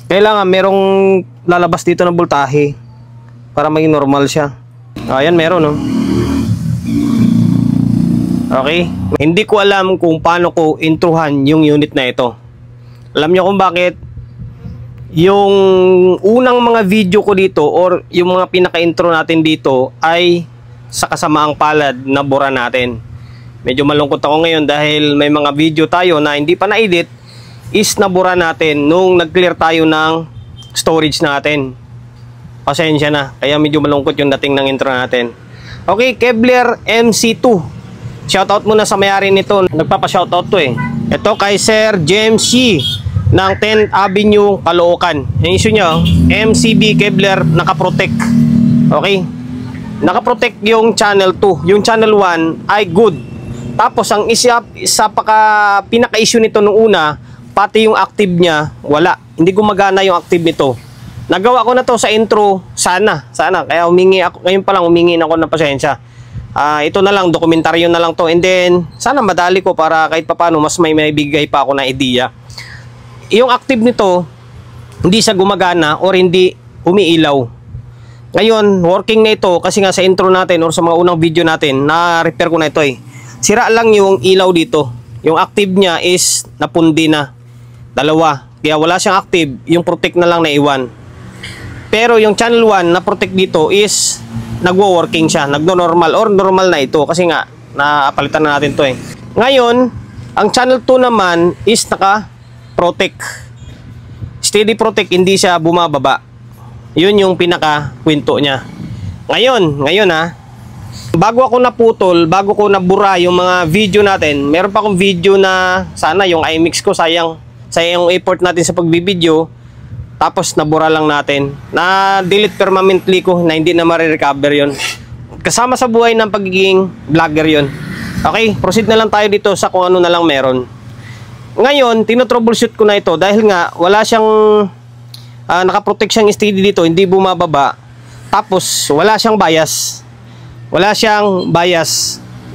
Kailangan merong lalabas dito ng voltahe para maging normal siya. Ayan, meron, no? Okay. Hindi ko alam kung paano ko introhan yung unit na ito. Alam nyo kung bakit? Yung unang mga video ko dito or yung mga pinaka-intro natin dito ay sa kasamaang palad na bura natin. Medyo malungkot ako ngayon dahil may mga video tayo na hindi pa na-edit is nabura natin nung nag-clear tayo ng storage natin. Pasensya na. Kaya medyo malungkot yung dating ng intro natin. Okay, Kevlar MC2. Shoutout muna sa may-ari nito. Nagpapa-shoutout to eh. Ito kay Sir James C ng 10th Avenue, Caloocan. Yung issue nyo, MCB Kevlar nakaprotect. Okay? Nakaprotect yung channel 2. Yung channel 1 ay good. Tapos ang isa pinaka-issue nito nung una, pati yung active niya, wala. Hindi gumagana yung active nito. Nagawa ko na to sa intro, sana. Kaya humingi ako, ngayon pa lang humingi ako ng pasensya. Ito na lang, dokumentaryo na lang to. And then, sana madali ko para kahit papano mas may bigay pa ako na ideya. Yung active nito, hindi siya gumagana or hindi umiilaw. Ngayon, working na ito kasi nga sa intro natin or sa mga unang video natin, na-repair ko na ito eh. Sira lang yung ilaw dito. Yung active niya is napundi na. Dalawa. Kaya wala siyang active, yung protect na lang na iwan. Pero yung channel 1 na protect dito is nagwo-working siya, nagno-normal or normal na ito kasi nga napalitan na natin to eh. Ngayon, ang channel 2 naman is naka-protect. Steady protect, hindi siya bumababa. Yun yung pinaka-kwento niya. Ngayon bago ako naputol, bago ko nabura yung mga video natin, meron pa akong video na sana yung iMix ko, sayang yung effort natin sa pagbibideo. Tapos nabura lang natin. Na-delete permanently ko na hindi na ma-recover yun. Kasama sa buhay ng pagiging vlogger yun. Okay, proceed na lang tayo dito sa kung ano na lang meron. Ngayon, tinotroubleshoot ko na ito dahil nga wala siyang nakaprotect siyang steady dito, hindi bumababa. Tapos wala siyang bias.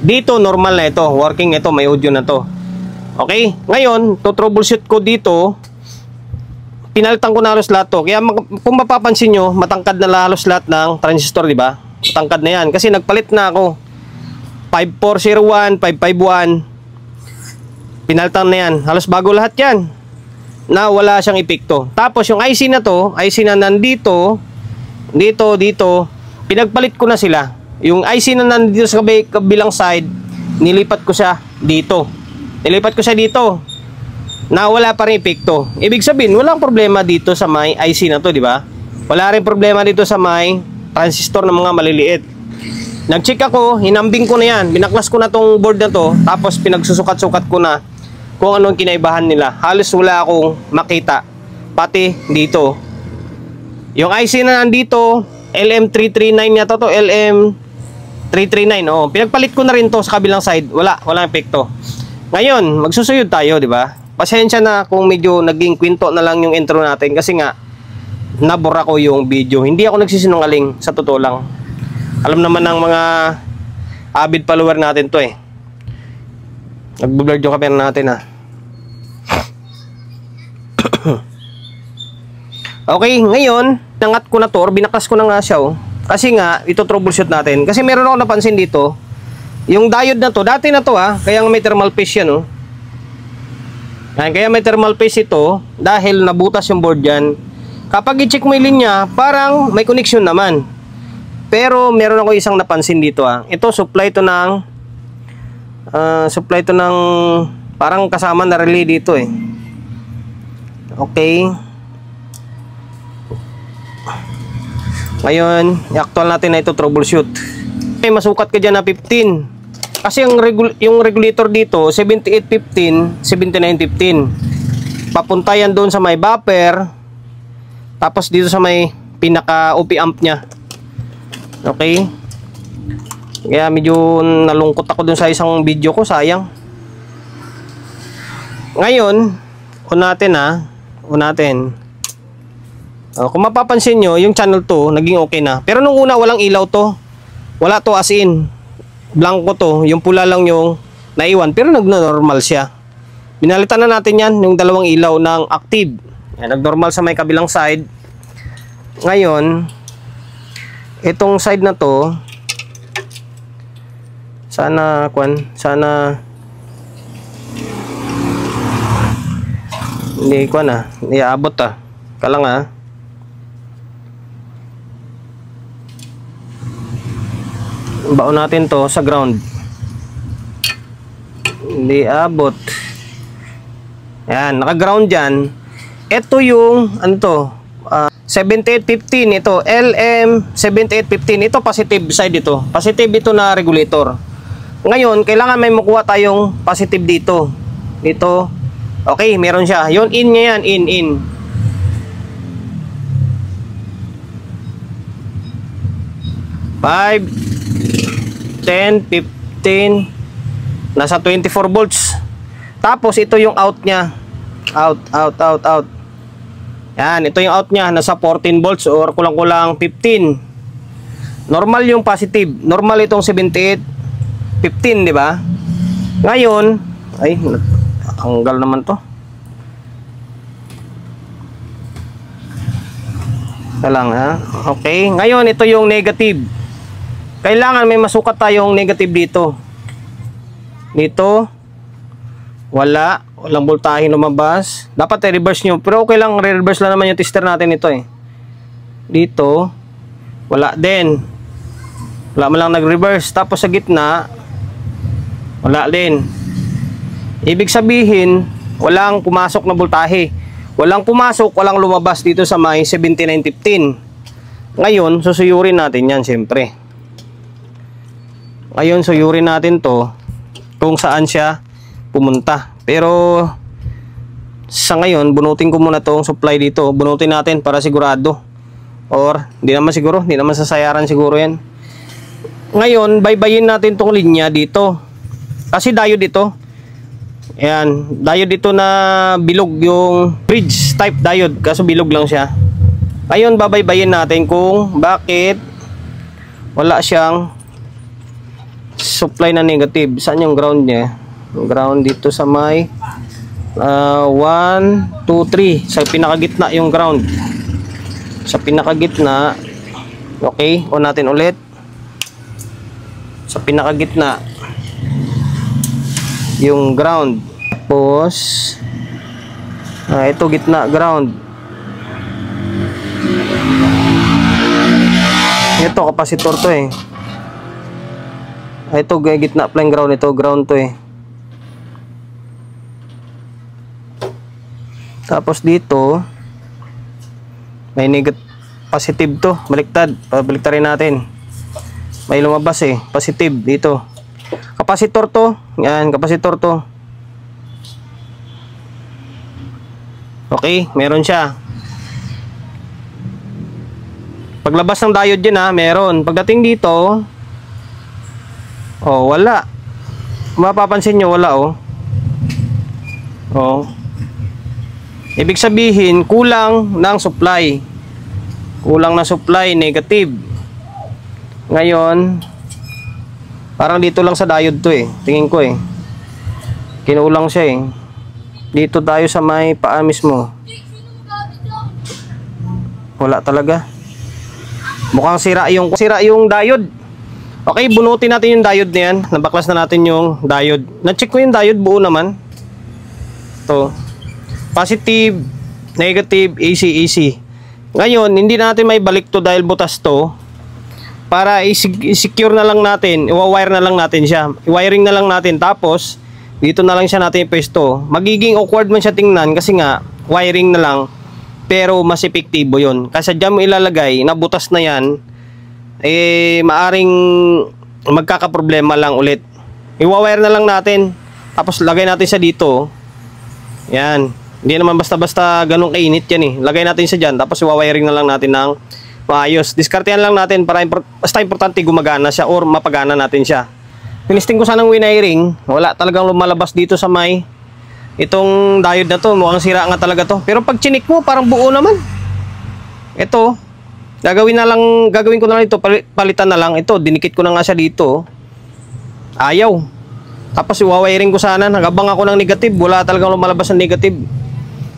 Dito normal na ito, working ito, may audio na to. Okay, ngayon, to-troubleshoot ko dito. Pinalitan ko na halos lahat to. Kaya kung mapapansin nyo, matangkad na halos lahat ng transistor, di ba? Matangkad na yan. Kasi nagpalit na ako. 5401, 551. Pinalitan na yan. Halos bago lahat yan. Na wala siyang epekto. Tapos yung IC na to, IC na nandito, dito, pinagpalit ko na sila. Yung IC na nandito sa kabilang side, nilipat ko siya dito. Na wala pa rin epekto. Ibig sabihin, walang problema dito sa may IC na to, di ba? Wala rin problema dito sa may transistor ng mga maliliit. Nag-check ako, hinambing ko na yan. Binaklas ko na tong board na to, tapos pinagsusukat-sukat ko na kung anong kinaibahan nila. Halos wala akong makita. Pati dito. Yung IC na nandito, LM339 yata to, LM339. Oh, pinagpalit ko na rin to sa kabilang side. Walang epekto. Ngayon, magsusuyod tayo, di ba? Pasensya na kung medyo naging kwento na lang yung intro natin kasi nga nabura ko yung video. Hindi ako nagsisinungaling, sa totoo lang. Alam naman ng mga avid follower natin to eh. Nag-blur yung camera natin ha. Okay, ngayon nangat ko na to or binaklas ko na nga siya oh. Kasi nga ito troubleshoot natin. Kasi meron ako napansin dito. Yung diode na to, dati na to ha. Kaya may thermal phase yan oh. Kaya may thermal phase ito dahil nabutas yung board yan. Kapag i-check mo yung linya, parang may connection naman. Pero meron ako isang napansin dito ah. Ito supply to ng parang kasama na relay dito eh. Okay. Ngayon, i-actual natin na ito troubleshoot. Okay, masukat ka dyan na 15. Kasi yung regulator dito 7815, 7915. Papunta yan doon sa may buffer. Tapos dito sa may pinaka OP amp nya. Okay? Kaya medyo nalungkot ako dun sa isang video ko, sayang. Ngayon, unatin. Kung mapapansin nyo, yung channel 2 naging okay na. Pero nung una walang ilaw to. Wala to as in. Blanco to, yung pula lang yung naiwan, pero nagno-normal siya. Binalitan na natin yan, yung dalawang ilaw ng active. Yan, nag-normal sa may kabilang side. Ngayon, itong side na to, sana hindi aabot kalang baon natin to sa ground, hindi abot. Yan, naka-ground dyan. Ito yung 7815, ito LM7815, ito positive side, ito positive, ito na regulator. Ngayon kailangan may makuha tayong positive dito. Okay, meron siya. Yun, in niya yan, in. Five, 10, 15, nasa 24 volts. Tapos ito yung out niya. Out. Yan, ito yung out niya, nasa 14 volts or kulang-kulang 15. Normal yung positive. Normal itong 78, 15, di ba? Ngayon, ay, hanggal naman to. Talang Okay, ngayon ito yung negative. Kailangan may masukat tayong negative dito. Walang voltahe lumabas. Dapat i-reverse nyo. Pero okay lang, re-reverse lang naman yung tester natin ito Dito, wala din. Wala man lang nag-reverse. Tapos sa gitna, wala din. Ibig sabihin, walang pumasok na voltahe. Walang pumasok, walang lumabas dito sa may 7915. Ngayon, susuyurin natin yan siyempre. Ngayon, suyurin natin to kung saan siya pumunta. Pero sa ngayon, bunutin ko muna tong supply dito. Bunutin natin para sigurado. Or, hindi naman sasayaran siguro yan. Ngayon, baybayin natin tong linya dito. Kasi diode dito. Ayan, diode dito na bilog, yung bridge type diode. Kaso bilog lang siya. Ngayon, babaybayin natin kung bakit wala siyang supply na negative. Saan yung ground niya? Ground dito sa may 1, 2, 3 sa pinakagitna yung ground, sa pinakagitna. Okay, on natin ulit sa pinakagitna yung ground. Tapos ito gitna ground, ito kapasitor to ito gitna plain ground, ito ground to Tapos dito may positive to, baliktad. Pabaliktarin natin. May lumabas positive dito. Kapasitor to. Yan, kapasitor to. Okay, meron siya. Paglabas ng diode dyan meron. Pagdating dito, wala. Mapapansin nyo, wala ibig sabihin, kulang ng supply. Kulang ng supply, negative. Ngayon, parang dito lang sa diode to tingin ko kinulang siya Dito tayo sa may paa mismo. Wala talaga. Mukhang sira yung diode. Okay, bunutin natin yung diode na yan. Nabaklas na natin yung diode. Na-check ko yung diode, buo naman. Ito. Positive, negative, AC. Ngayon, hindi natin may balik to dahil butas to. Para i-secure na lang natin, i-wire na lang natin siya. I-wiring na lang natin. Tapos, dito na lang siya natin ipesto. Magiging awkward man siya tingnan kasi nga, wiring na lang. Pero mas epektibo yun. Kasi dyan mo ilalagay, na butas na yan, maaring magkakaproblema lang ulit. I-wire na lang natin. Tapos, lagay natin siya dito. Yan. Hindi naman basta-basta ganun kainit yan Lagay natin siya dyan, tapos i-wiring na lang natin ng maayos. Diskartehan lang natin para basta importante gumagana siya or mapagana natin siya. Tinisting ko sanang wiring, wala talagang lumalabas dito sa may itong diode na to. Mukhang sira nga talaga to. Pero pag chinik mo, parang buo naman. Ito, gagawin ko na lang ito, palitan na lang. Ito, dinikit ko na nga siya dito. Ayaw. Tapos i-wiring ko sana, nagabang ako ng negative, wala talagang lumalabas ng negative.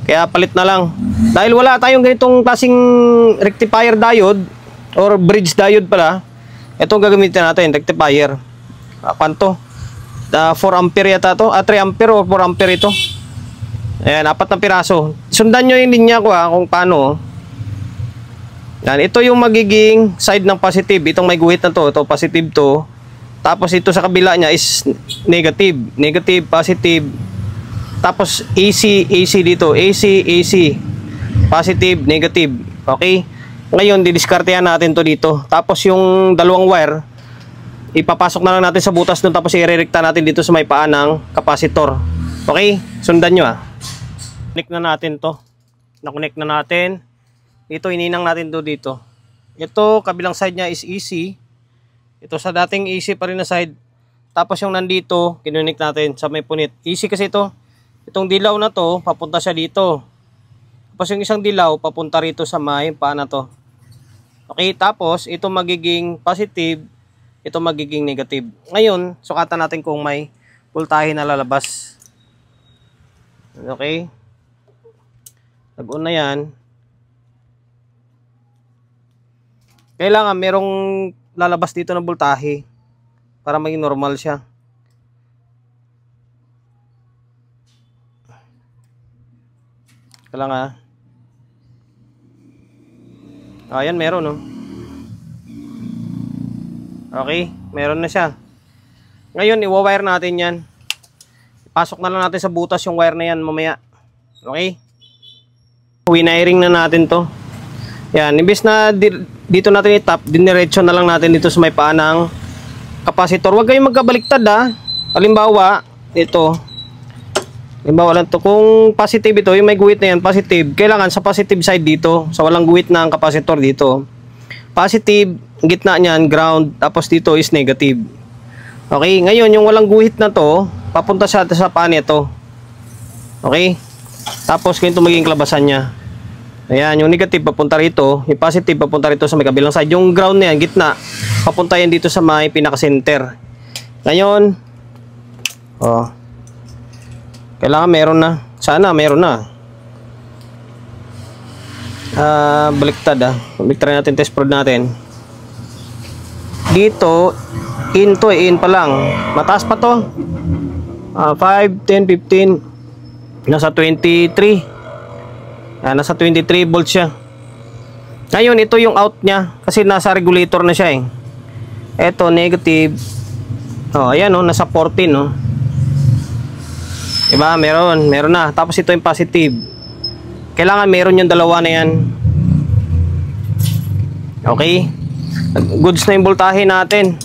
Kaya palit na lang. Dahil wala tayong ganitong klaseng rectifier diode or bridge diode pala. Ito gagamitin natin, rectifier. Kwanto? 4 ampere yata to. 3 ampere o 4 ampere ito. Ayan, 4 na piraso. Sundan nyo yung linya ko kung paano. Yan, ito yung magiging side ng positive. Itong may guhit na to. Ito positive to. Tapos ito sa kabila niya is negative. Negative, positive. Tapos AC, AC dito. AC, AC. Positive, negative. Okay? Ngayon, didiskartehan natin to dito. Tapos yung dalawang wire, ipapasok na lang natin sa butas doon. Tapos i-rerekta natin dito sa may paa ng capacitor. Okay? Sundan nyo Connect na natin to. Na-connect na natin. Ito, ininang natin to dito. Ito, kabilang side niya is AC. Ito sa dating AC pa rin na side. Tapos yung nandito, kinunik natin sa may punit. AC kasi ito. Itong dilaw na to, papunta siya dito. Tapos yung isang dilaw, papunta rito sa may paa na to. Okay, tapos ito magiging positive, ito magiging negative. Ngayon, sukatan natin kung may voltahe na lalabas. Okay. Nag-on na yan. Kailangan merong lalabas dito na voltahe para maging normal siya. Kailangan. Ayan, meron Okay, meron na siya. Ngayon, i-wire natin yan. Pasok na lang natin sa butas yung wire na yan mamaya. Okay? Winiring na natin to. Yan, imbis na dito natin i-tap, diniretso na lang natin dito sa may paa ng capacitor. Huwag kayong magkabaliktad Halimbawa, ito. Halimbawa lang to. Kung positive ito, yung may guhit na yan, positive. Kailangan sa positive side dito. Sa walang guhit na ang capacitor dito. Positive, gitna niyan, ground. Tapos dito is negative. Okay, ngayon yung walang guhit na to, papunta sa paa nito. Okay? Tapos ganito magiging klabasan niya. Ayan, yung negative papunta rito, yung positive papunta rito sa may kabilang side. Yung ground na yan, gitna, papunta yan dito sa may pinaka-center. Ngayon, kailangan meron na. Sana meron na. Baliktad Baliktad natin, test probe natin. Dito, in to, in pa lang. Mataas pa to. 5, 10, 15. Nasa 23. Nasa 23 volts siya. Ngayon, ito yung out niya. Kasi nasa regulator na siya Ito, negative. Ayan nasa 14 Diba? Meron na. Tapos ito yung positive. Kailangan meron yung dalawa na yan. Okay? Goods na yung voltahe natin.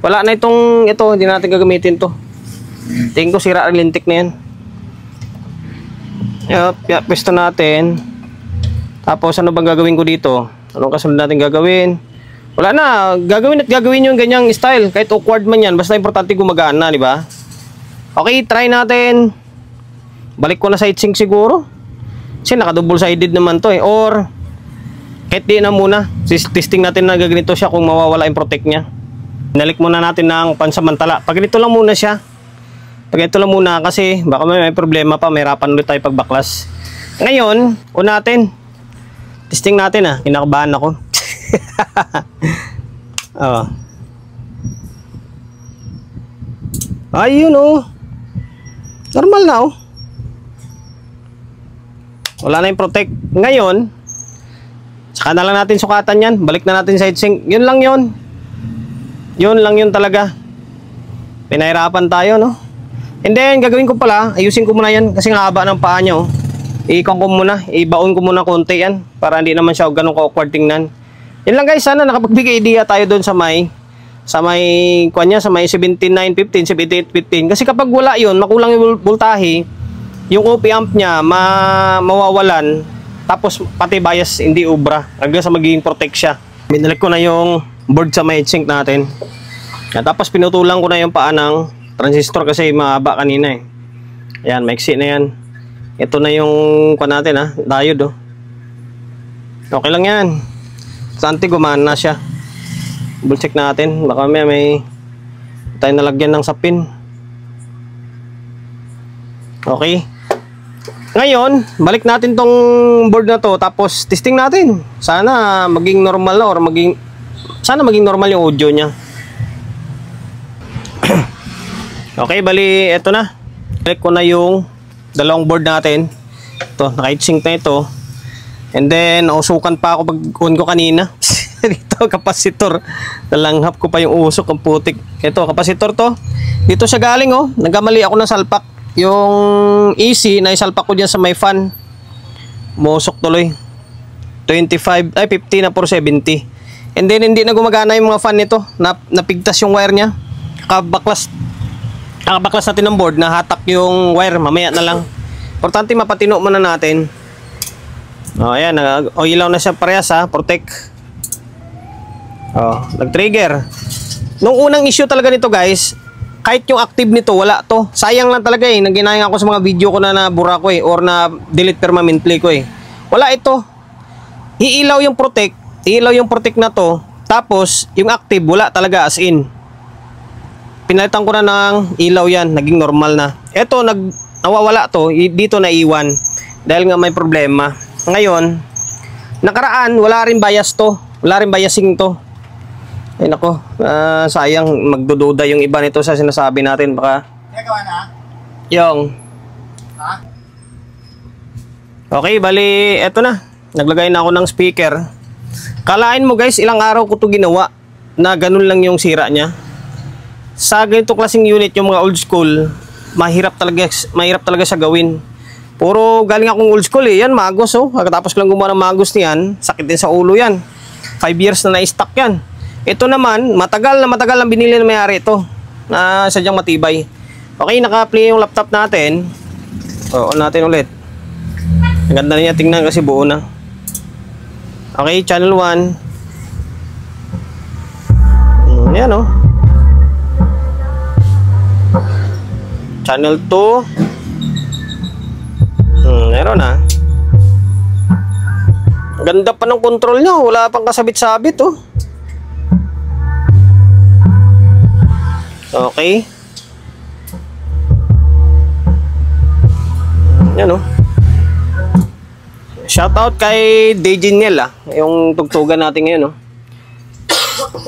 Wala na ito, hindi natin gagamitin to. Tingin ko sira ang lintik na yan. Pwesto natin. Tapos ano bang gagawin ko dito? Anong kasunod natin gagawin? Wala na, gagawin yung ganyang style. Kahit awkward man yan, basta importante gumagana, di ba? Okay, try natin. Balik ko na sa heatsink siguro. Kasi naka-double sided naman to Or kahit di na muna. Testing natin na gaganito siya kung mawawala yung protect niya. Binalik muna natin ng pansamantala. Pag ganito lang muna siya. Pag ganito lang muna kasi baka may problema pa. Mahirapan ulit tayo pagbaklas. Ngayon, natin. Testing natin Kinakabahan ako. Ayun normal na wala na yung protect. Ngayon, saka na lang natin sukatan yan. Balik na natin sa heatsink. Yun lang yun. Yun lang yun talaga. Pinahirapan tayo And then, gagawin ko pala, ayusin ko muna yan kasi nga haba ng paa nyo. Iikon ko muna, ibaon ko muna konti yan para hindi naman siya ganun ka-awkward tingnan. Yan lang guys, sana nakapagbigay idea tayo doon sa may sa may 17.915, 78.15. Kasi kapag wala yun, makulang yung voltahe, yung OP amp niya mawawalan, tapos pati bias hindi ubra hanggang sa magiging protect siya. Binalik ko na yung board sa may heatsink natin. Tapos pinutulang ko na yung paa ng transistor kasi mahaba kanina Ayan, maiksi na yan. Ito na yung natin diode Okay lang yan. Santi gumana na siya. Double check natin. Baka may tayo nalagyan ng sapin. Okay. Ngayon, balik natin tong board na to, tapos testing natin. Sana maging normal na, or sana maging normal yung audio niya. Okay, bali, eto na. Balik ko na yung dalawang board natin. Ito, naka-heatsink na ito. And then, nausukan pa ako pag-on ko kanina. Dito, kapasitor. Nalanghap ko pa yung usok, ang putik. Ito, kapasitor to. Dito siya galing, oh. Nagkamali ako ng salpak. Yung AC na isalpak ko dyan sa may fan, musok tuloy. 50 na 470. And then hindi na gumagana yung mga fan nito. Napigtas yung wire nya. Nakabaklas natin ng board, nahatak yung wire. Mamaya na lang. Importante mapatino muna natin. Ayan, ilaw na siya parehas, ha. Protect. Nag-trigger. Nung unang issue talaga nito, guys, kahit yung active nito, wala to. Sayang lang talaga eh. Naginayang ako sa mga video ko na nabura ko eh. Or na delete permanently ko eh. Wala ito. Iilaw yung protect. Iilaw yung protect na to. Tapos, yung active, wala talaga as in. Pinalitan ko na ng ilaw yan. Naging normal na. Ito, nawawala to. Dito naiwan. Dahil nga may problema. Ngayon, nakaraan, wala rin bias to. Wala rin biasing to. Ay nako, sayang, magdududa yung iba nito sa sinasabi natin. Baka nagawa na? Yung ha? Okay, bali, eto na. Naglagay na ako ng speaker. Kalain mo guys, ilang araw ko to ginawa na ganun lang yung sira nya. Sa ganito klaseng unit, yung mga old school, mahirap talaga siya gawin. Puro galing akong old school eh. Yan, magos oh. Pagkatapos ko lang gumawa ng magos niyan, sakit din sa ulo yan. 5 years na na-stock yan. Ito naman, matagal na binili na may-ari ito. Na sadyang matibay. Okay, naka-play yung laptop natin. On natin ulit. Ang ganda niya tingnan kasi buo na. Okay, channel 1. Yan o. Channel 2. Meron na. Ganda pa ng control nyo. Wala pang kasabit-sabit oh. Okay. Yan oh. Shoutout kay Dejinel yung tugtugan natin ngayon oh.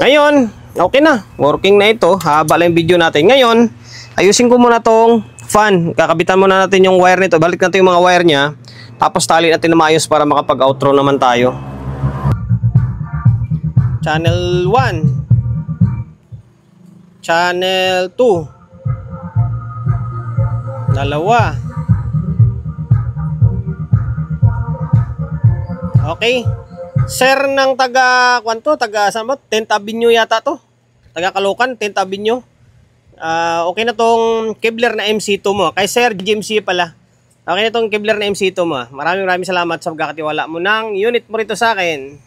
Ngayon, okay na. Working na ito. Haba lang yung video natin. Ngayon, ayusin ko muna tong fan. Kakabitan muna natin yung wire nito. Balik natin yung mga wire nya. Tapos tali natin na maayos para makapag-outro naman tayo. Channel 1. Channel 2. Dalawa. Okay. Sir ng taga 10th Avenue yata to. Taga Caloocan, 10th Avenue. Okay na tong Kevlar na MC2 mo. Kay Sir GMC pala. Okay na tong Kevlar na MC2 mo. Maraming salamat sa pagkakatiwala mo ng unit mo rito sa akin.